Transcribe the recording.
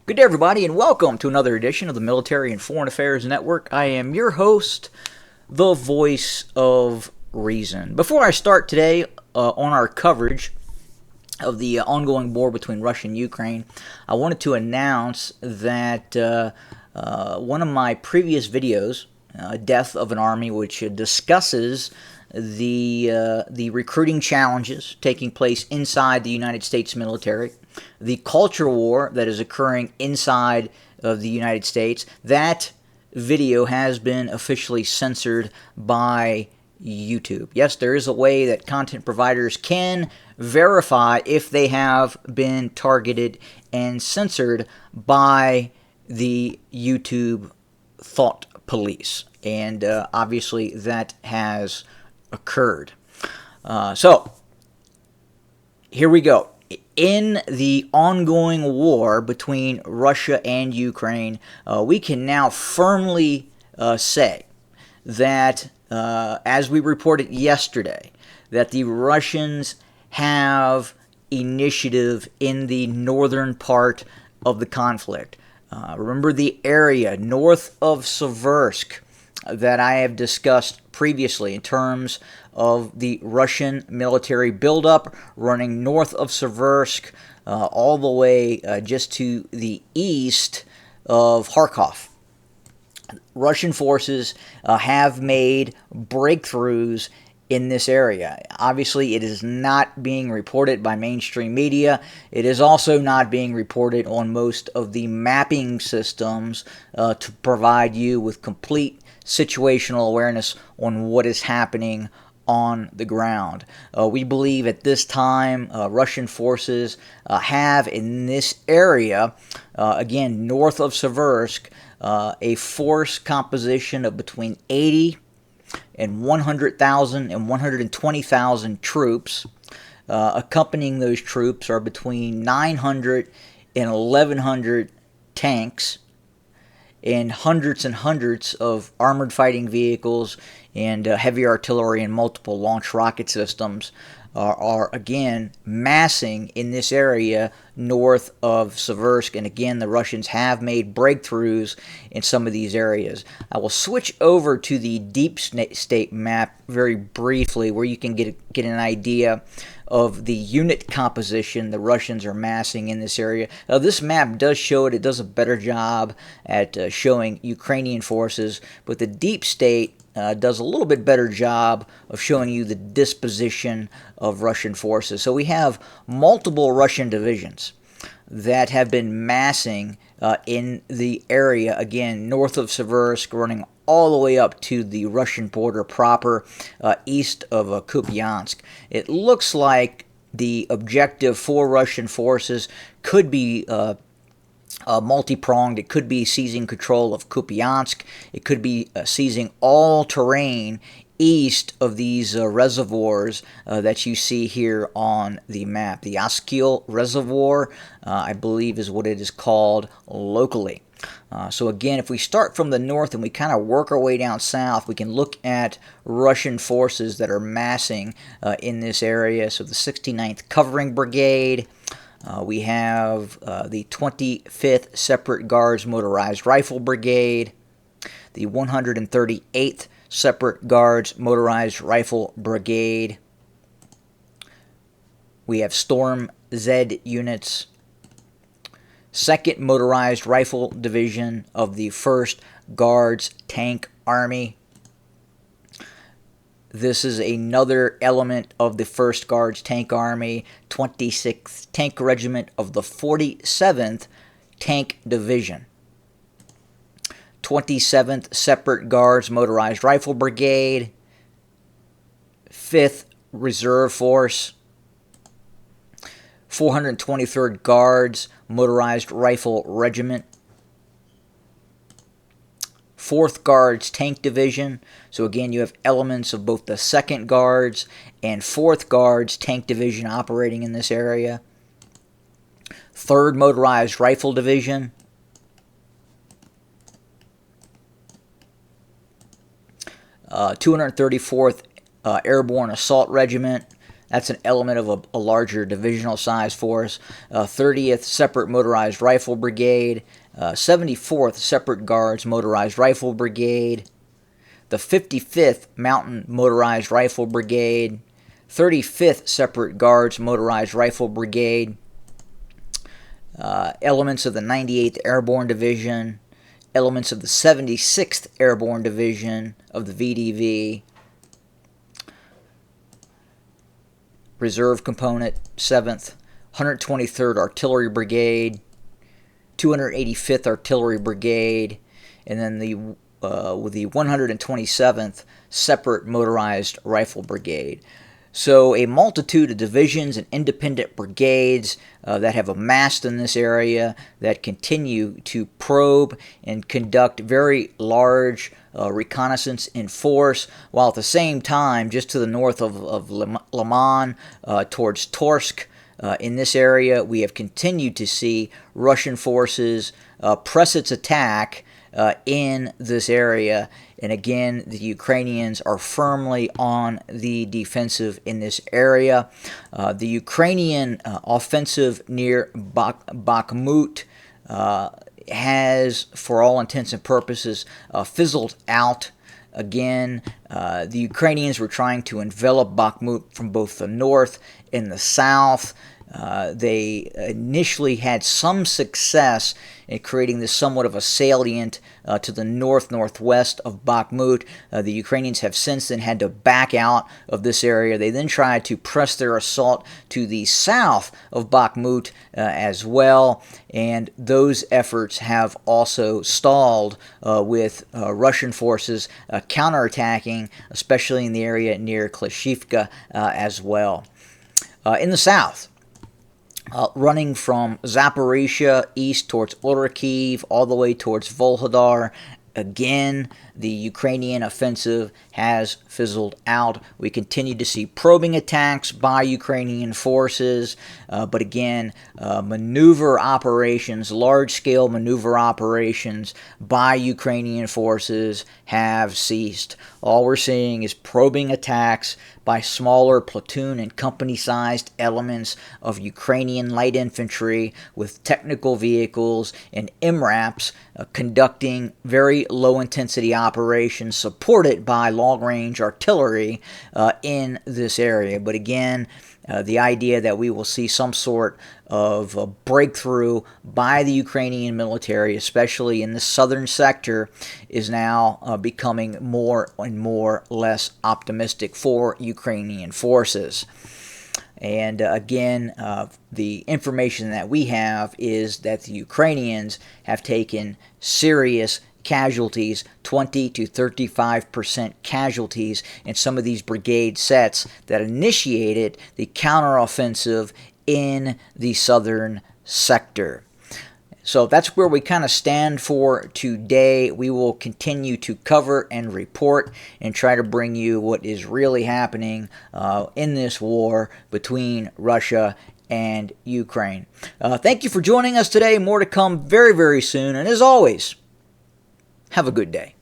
Good day, everybody, and welcome to another edition of the Military and Foreign Affairs Network. I am your host, the voice of reason. Before I start today on our coverage of the ongoing war between Russia and Ukraine, I wanted to announce that one of my previous videos, Death of an Army, which discusses the recruiting challenges taking place inside the United States military, the culture war that is occurring inside of the United States, that video has been officially censored by YouTube. Yes, there is a way that content providers can verify if they have been targeted and censored by the YouTube thought police. And obviously that has occurred. So, here we go. In the ongoing war between Russia and Ukraine, we can now firmly say that, as we reported yesterday, that the Russians have initiative in the northern part of the conflict. Remember the area north of Seversk that I have discussed previously in terms of the Russian military buildup running north of Seversk all the way just to the east of Kharkov. Russian forces have made breakthroughs in this area. Obviously, it is not being reported by mainstream media. It is also not being reported on most of the mapping systems to provide you with complete situational awareness on what is happening on the ground. We believe at this time Russian forces have in this area, again north of Seversk, a force composition of between 80 and 100,000 and 120,000 troops. Accompanying those troops are between 900 and 1,100 tanks, and hundreds of armored fighting vehicles and heavy artillery and multiple launch rocket systems are again massing in this area north of Seversk. And again, the Russians have made breakthroughs in some of these areas. I will switch over to the deep state map very briefly, where you can get an idea of the unit composition the Russians are massing in this area. Now, this map does show it. It does a better job at showing Ukrainian forces, but the deep state does a little bit better job of showing you the disposition of Russian forces. So we have multiple Russian divisions that have been massing in the area, again, north of Seversk, running all the way up to the Russian border proper, east of Kupiansk. It looks like the objective for Russian forces could be multi-pronged. It could be seizing control of Kupiansk. It could be seizing all terrain east of these reservoirs that you see here on the map. The Oskil Reservoir, I believe, is what it is called locally. So again, if we start from the north and we kind of work our way down south, we can look at Russian forces that are massing in this area. So the 69th Covering Brigade. We have the 25th Separate Guards Motorized Rifle Brigade, the 138th Separate Guards Motorized Rifle Brigade. We have Storm Z units, 2nd Motorized Rifle Division of the 1st Guards Tank Army. This is another element of the 1st Guards Tank Army, 26th Tank Regiment of the 47th Tank Division. 27th Separate Guards Motorized Rifle Brigade, 5th Reserve Force, 423rd Guards Motorized Rifle Regiment, 4th Guards Tank Division. So again, you have elements of both the 2nd Guards and 4th Guards Tank Division operating in this area. 3rd Motorized Rifle Division. 234th Airborne Assault Regiment. That's an element of a larger divisional size force. 30th Separate Motorized Rifle Brigade, 74th Separate Guards Motorized Rifle Brigade, the 55th Mountain Motorized Rifle Brigade, 35th Separate Guards Motorized Rifle Brigade, elements of the 98th Airborne Division, elements of the 76th Airborne Division of the VDV, Reserve Component, 7th, 123rd Artillery Brigade, 285th Artillery Brigade, and then with the 127th Separate Motorized Rifle Brigade. So a multitude of divisions and independent brigades that have amassed in this area that continue to probe and conduct very large reconnaissance in force, while at the same time, just to the north of Lyman, towards Torsk, in this area, we have continued to see Russian forces press its attack in this area. And again, the Ukrainians are firmly on the defensive in this area. The Ukrainian offensive near Bakhmut has, for all intents and purposes, fizzled out. Again, the Ukrainians were trying to envelop Bakhmut from both the north and the south. They initially had some success in creating this somewhat of a salient to the northwest of Bakhmut. The Ukrainians have since then had to back out of this area. They then tried to press their assault to the south of Bakhmut as well, and those efforts have also stalled with Russian forces counterattacking, especially in the area near Klishivka as well. In the south, running from Zaporizhia east towards Orikhiv, all the way towards Volhodar. Again, the Ukrainian offensive has fizzled out. We continue to see probing attacks by Ukrainian forces, but again, maneuver operations, large-scale maneuver operations by Ukrainian forces have ceased. All we're seeing is probing attacks by smaller platoon and company-sized elements of Ukrainian light infantry with technical vehicles and MRAPs conducting very low-intensity operations supported by long-range artillery in this area. But again, the idea that we will see some sort of a breakthrough by the Ukrainian military, especially in the southern sector, is now becoming more and more less optimistic for Ukrainian forces. And again, the information that we have is that the Ukrainians have taken serious casualties, 20 to 35% casualties in some of these brigade sets that initiated the counteroffensive in the southern sector. So that's where we kind of stand for today. We will continue to cover and report and try to bring you what is really happening in this war between Russia and Ukraine. Thank you for joining us today. More to come very, very soon. And as always, have a good day.